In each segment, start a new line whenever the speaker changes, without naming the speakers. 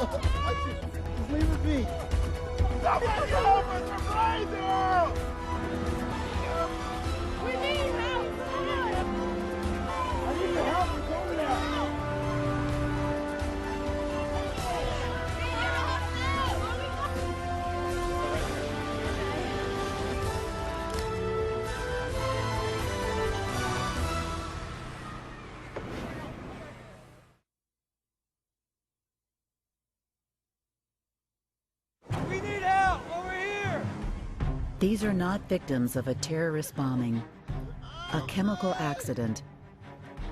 Just leave it be. Somebody help us! We're blazing! We need help! I need the help. It's over there. We need help! Over here!
These are not victims of a terrorist bombing, a chemical accident,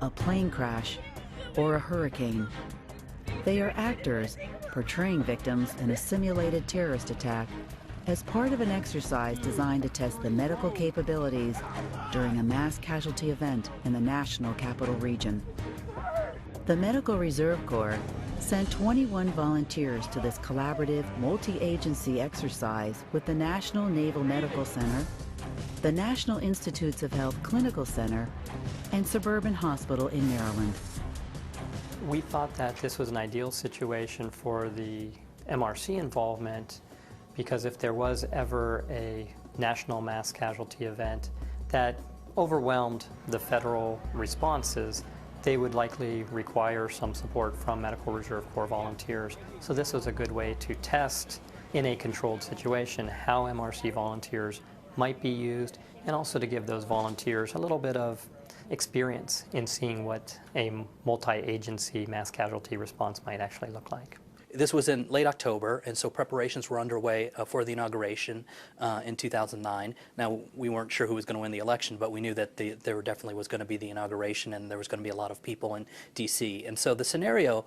a plane crash, or a hurricane. They are actors portraying victims in a simulated terrorist attack as part of an exercise designed to test the medical capabilities during a mass casualty event in the National Capital Region. The Medical Reserve Corps sent 21 volunteers to this collaborative multi-agency exercise with the National Naval Medical Center, the National Institutes of Health Clinical Center, and Suburban Hospital in Maryland.
We thought that this was an ideal situation for the MRC involvement because if there was ever a national mass casualty event that overwhelmed the federal responses, they would likely require some support from Medical Reserve Corps volunteers. So this was a good way to test in a controlled situation how MRC volunteers might be used and also to give those volunteers a little bit of experience in seeing what a multi-agency mass casualty response might actually look like.
This was in late October, and so preparations were underway for the inauguration in 2009. Now, we weren't sure who was going to win the election, but we knew that there definitely was going to be the inauguration, and there was going to be a lot of people in D.C. And so the scenario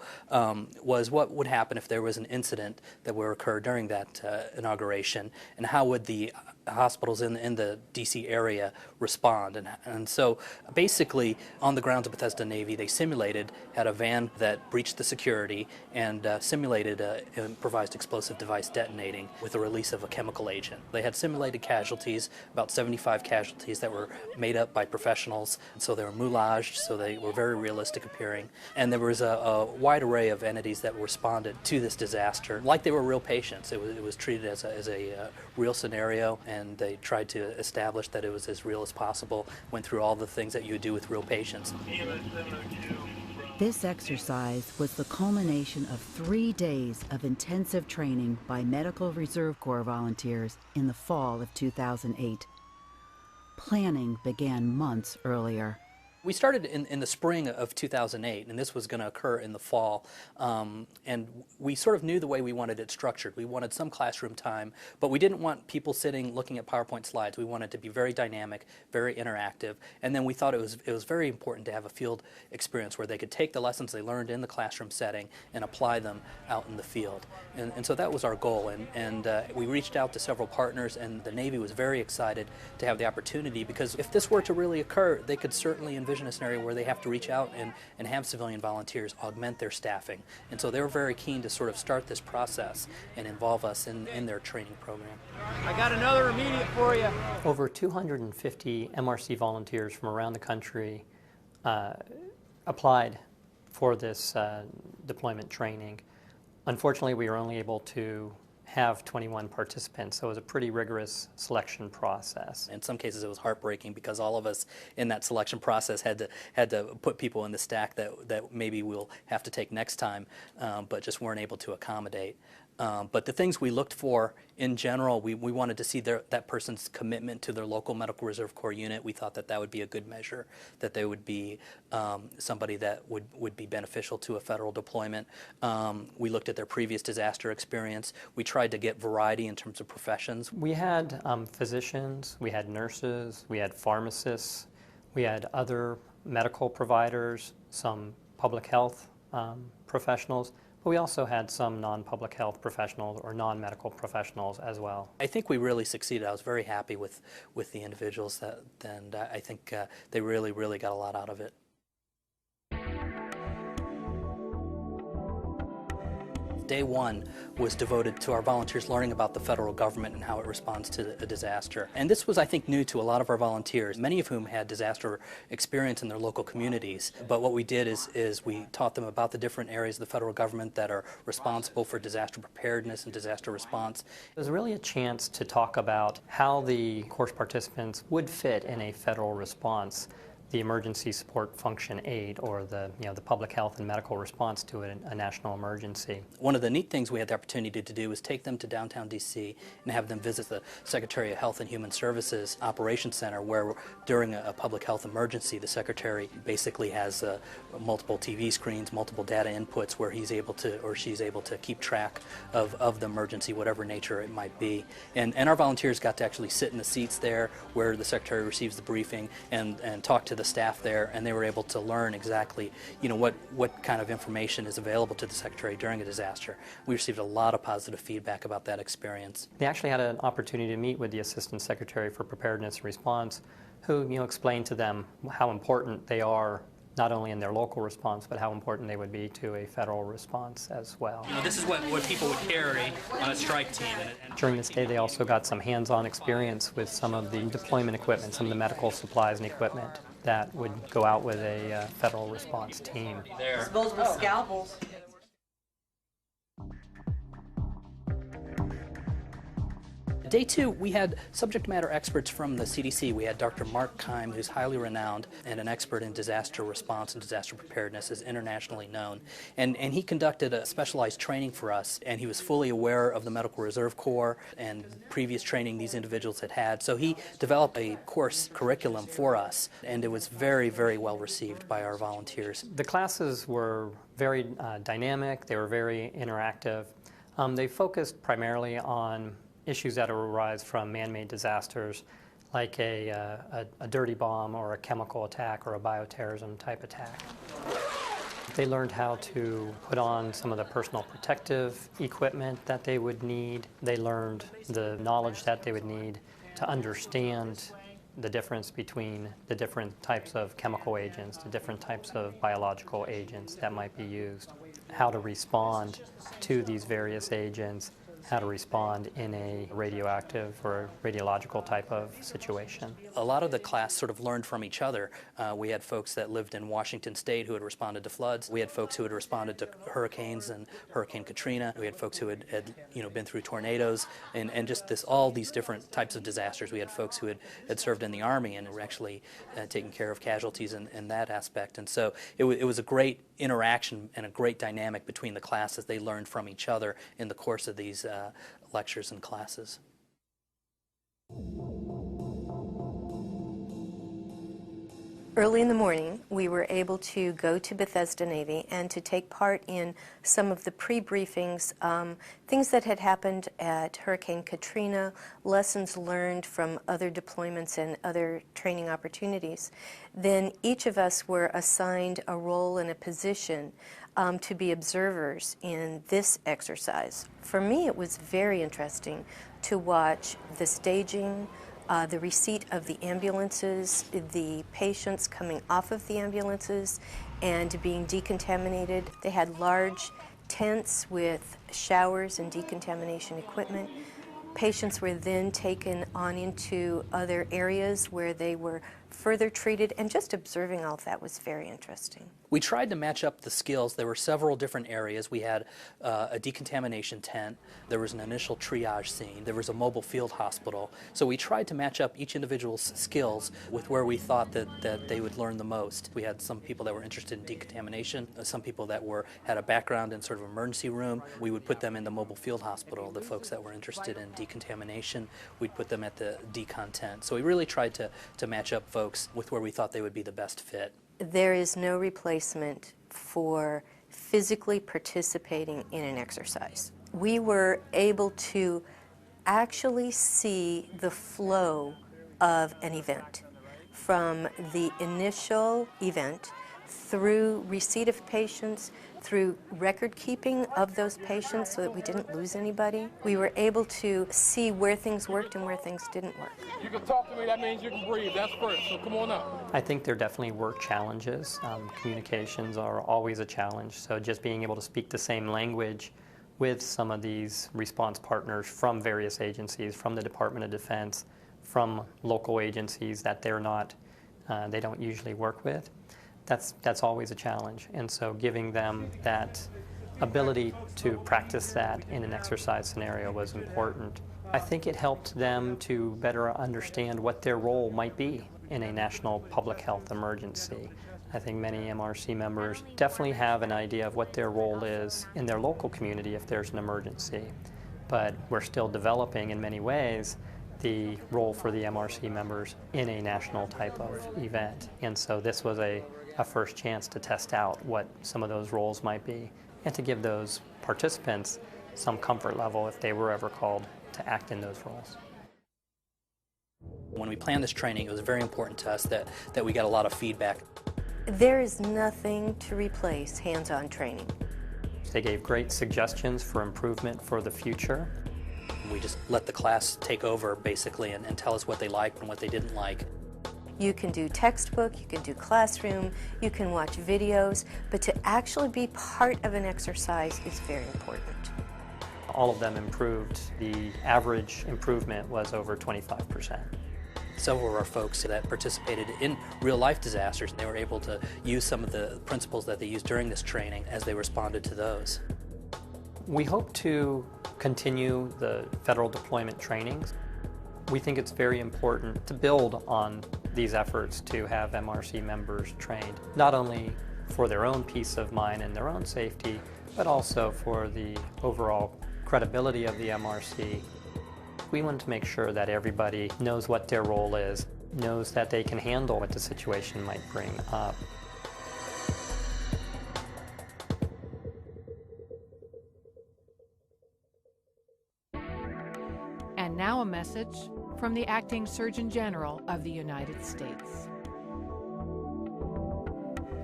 was what would happen if there was an incident that would occur during that inauguration, and how would the hospitals in the D.C. area respond. And so basically, on the grounds of Bethesda Navy, they had a van that breached the security and simulated an improvised explosive device detonating with the release of a chemical agent. They had simulated casualties, about 75 casualties that were made up by professionals, and so they were moulaged, so they were very realistic appearing. And there was a wide array of entities that responded to this disaster like they were real patients. It was treated as a real scenario, and they tried to establish that it was as real as possible, went through all the things that you would do with real patients.
This exercise was the culmination of 3 days of intensive training by Medical Reserve Corps volunteers in the fall of 2008. Planning began months earlier.
We started in the spring of 2008, and this was going to occur in the fall. And we sort of knew the way we wanted it structured. We wanted some classroom time, but we didn't want people sitting looking at PowerPoint slides. We wanted it to be very dynamic, very interactive. And then we thought it was very important to have a field experience where they could take the lessons they learned in the classroom setting and apply them out in the field. And so that was our goal. And we reached out to several partners, and the Navy was very excited to have the opportunity, because if this were to really occur, they could certainly envision a scenario where they have to reach out and have civilian volunteers augment their staffing. And so they were very keen to sort of start this process and involve us in their training program.
I got another immediate for you.
Over 250 MRC volunteers from around the country applied for this deployment training. Unfortunately, we were only able to have 21 participants, so it was a pretty rigorous selection process.
In some cases, it was heartbreaking because all of us in that selection process had to put people in the stack that maybe we'll have to take next time, but just weren't able to accommodate. But the things we looked for in general, we wanted to see that person's commitment to their local Medical Reserve Corps unit. We thought that would be a good measure, that they would be somebody that would be beneficial to a federal deployment. We looked at their previous disaster experience. We tried to get variety in terms of professions.
We had physicians, we had nurses, we had pharmacists, we had other medical providers, some public health professionals. But we also had some non-public health professionals or non-medical professionals as well.
I think we really succeeded. I was very happy with the individuals, and I think they really got a lot out of it. Day one was devoted to our volunteers learning about the federal government and how it responds to a disaster. And this was, I think, new to a lot of our volunteers, many of whom had disaster experience in their local communities. But what we did is we taught them about the different areas of the federal government that are responsible for disaster preparedness and disaster response.
It was really a chance to talk about how the course participants would fit in a federal response, the emergency support function aid, or the public health and medical response to a national emergency.
One of the neat things we had the opportunity to do was take them to downtown D.C. and have them visit the Secretary of Health and Human Services Operations Center, where during a public health emergency, the Secretary basically has multiple TV screens, multiple data inputs where he's able to or she's able to keep track of the emergency, whatever nature it might be. And our volunteers got to actually sit in the seats there where the Secretary receives the briefing and talk to the staff there, and they were able to learn exactly, what kind of information is available to the Secretary during a disaster. We received a lot of positive feedback about that experience.
They actually had an opportunity to meet with the Assistant Secretary for Preparedness and Response, who explained to them how important they are, not only in their local response, but how important they would be to a federal response as well.
This is what people would carry on a strike team.
During this day, they also got some hands-on experience with some of the deployment equipment, some of the medical supplies and equipment that would go out with a federal response team.
Disposable scalpels.
Day two, we had subject matter experts from the CDC. We had Dr. Mark Keim, who's highly renowned and an expert in disaster response and disaster preparedness, is internationally known. And he conducted a specialized training for us, and he was fully aware of the Medical Reserve Corps and previous training these individuals had had. So he developed a course curriculum for us, and it was very, very well received by our volunteers.
The classes were very dynamic, they were very interactive. They focused primarily on issues that arise from man-made disasters, like a dirty bomb or a chemical attack or a bioterrorism type attack. They learned how to put on some of the personal protective equipment that they would need. They learned the knowledge that they would need to understand the difference between the different types of chemical agents, the different types of biological agents that might be used, how to respond to these various agents, how to respond in a radioactive or radiological type of situation.
A lot of the class sort of learned from each other. We had folks that lived in Washington State who had responded to floods. We had folks who had responded to hurricanes and Hurricane Katrina. We had folks who had been through tornadoes and just all these different types of disasters. We had folks who had served in the Army and were actually taking care of casualties in that aspect. And so it was a great interaction and a great dynamic between the classes. They learned from each other in the course of these lectures and classes.
Early in the morning, we were able to go to Bethesda Navy and to take part in some of the pre-briefings, things that had happened at Hurricane Katrina, lessons learned from other deployments and other training opportunities. Then each of us were assigned a role and a position to be observers in this exercise. For me, it was very interesting to watch the staging, the receipt of the ambulances, the patients coming off of the ambulances and being decontaminated. They had large tents with showers and decontamination equipment. Patients were then taken on into other areas where they were further treated, and just observing all of that was very interesting.
We tried to match up the skills. There were several different areas. We had a decontamination tent. There was an initial triage scene. There was a mobile field hospital. So we tried to match up each individual's skills with where we thought that they would learn the most. We had some people that were interested in decontamination, some people that had a background in sort of emergency room. We would put them in the mobile field hospital. The folks that were interested in decontamination, we'd put them at the decon tent. So we really tried to match up folks with where we thought they would be the best fit.
There is no replacement for physically participating in an exercise. We were able to actually see the flow of an event from the initial event through receipt of patients, through record keeping of those patients so that we didn't lose anybody. We were able to see where things worked and where things didn't work.
You can talk to me, that means you can breathe. That's first, so come on up.
I think there definitely were challenges. Communications are always a challenge, so just being able to speak the same language with some of these response partners from various agencies, from the Department of Defense, from local agencies that they don't usually work with. That's always a challenge. And so giving them that ability to practice that in an exercise scenario was important. I think it helped them to better understand what their role might be in a national public health emergency. I think many MRC members definitely have an idea of what their role is in their local community if there's an emergency, but we're still developing in many ways the role for the MRC members in a national type of event. And so this was a first chance to test out what some of those roles might be and to give those participants some comfort level if they were ever called to act in those roles.
When we planned this training, it was very important to us that we got a lot of feedback.
There is nothing to replace hands-on training.
They gave great suggestions for improvement for the future.
We just let the class take over, basically, and tell us what they liked and what they didn't like.
You can do textbook, you can do classroom, you can watch videos, but to actually be part of an exercise is very important.
All of them improved. The average improvement was over 25%.
Several of our folks that participated in real-life disasters, they were able to use some of the principles that they used during this training as they responded to those.
We hope to continue the federal deployment trainings. We think it's very important to build on these efforts to have MRC members trained, not only for their own peace of mind and their own safety, but also for the overall credibility of the MRC. We want to make sure that everybody knows what their role is, knows that they can handle what the situation might bring up.
And now a message from the Acting Surgeon General of the United States.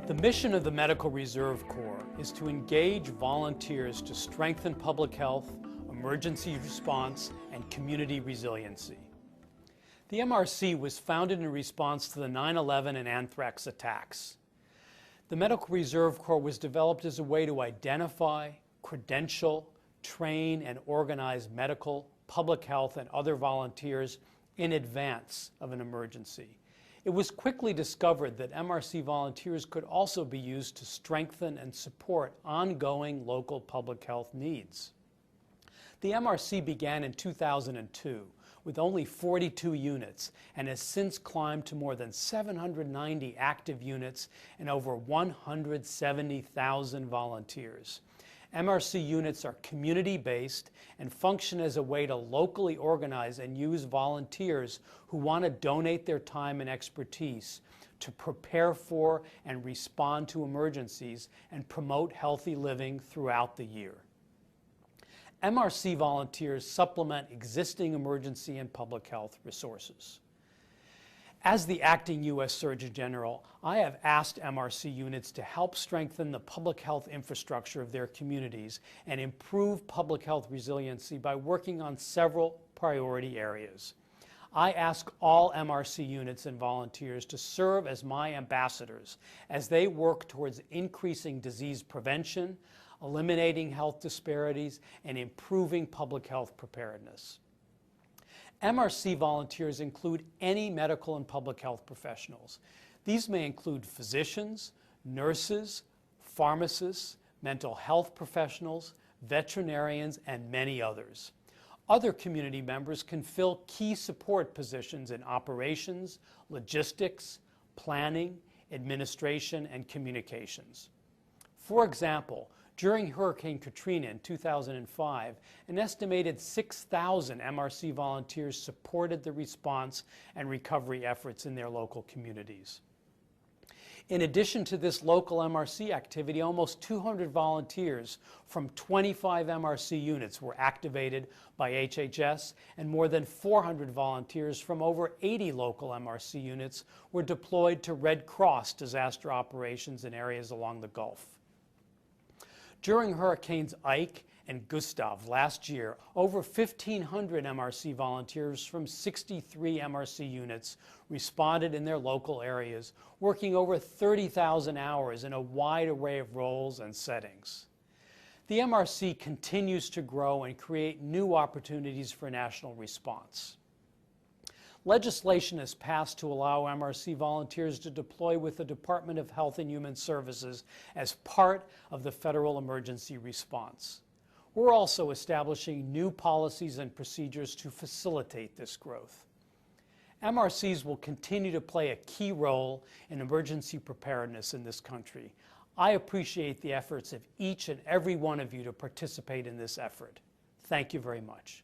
The mission of the Medical Reserve Corps is to engage volunteers to strengthen public health, emergency response, and community resiliency. The MRC was founded in response to the 9/11 and anthrax attacks. The Medical Reserve Corps was developed as a way to identify, credential, train, and organize medical, public health, and other volunteers in advance of an emergency. It was quickly discovered that MRC volunteers could also be used to strengthen and support ongoing local public health needs. The MRC began in 2002 with only 42 units and has since climbed to more than 790 active units and over 170,000 volunteers. MRC units are community-based and function as a way to locally organize and use volunteers who want to donate their time and expertise to prepare for and respond to emergencies and promote healthy living throughout the year. MRC volunteers supplement existing emergency and public health resources. As the Acting U.S. Surgeon General, I have asked MRC units to help strengthen the public health infrastructure of their communities and improve public health resiliency by working on several priority areas. I ask all MRC units and volunteers to serve as my ambassadors as they work towards increasing disease prevention, eliminating health disparities, and improving public health preparedness. MRC volunteers include any medical and public health professionals. These may include physicians, nurses, pharmacists, mental health professionals, veterinarians, and many others. Other community members can fill key support positions in operations, logistics, planning, administration, and communications. For example, during Hurricane Katrina in 2005, an estimated 6,000 MRC volunteers supported the response and recovery efforts in their local communities. In addition to this local MRC activity, almost 200 volunteers from 25 MRC units were activated by HHS, and more than 400 volunteers from over 80 local MRC units were deployed to Red Cross disaster operations in areas along the Gulf. During Hurricanes Ike and Gustav last year, over 1,500 MRC volunteers from 63 MRC units responded in their local areas, working over 30,000 hours in a wide array of roles and settings. The MRC continues to grow and create new opportunities for national response. Legislation is passed to allow MRC volunteers to deploy with the Department of Health and Human Services as part of the federal emergency response. We're also establishing new policies and procedures to facilitate this growth. MRCs will continue to play a key role in emergency preparedness in this country. I appreciate the efforts of each and every one of you to participate in this effort. Thank you very much.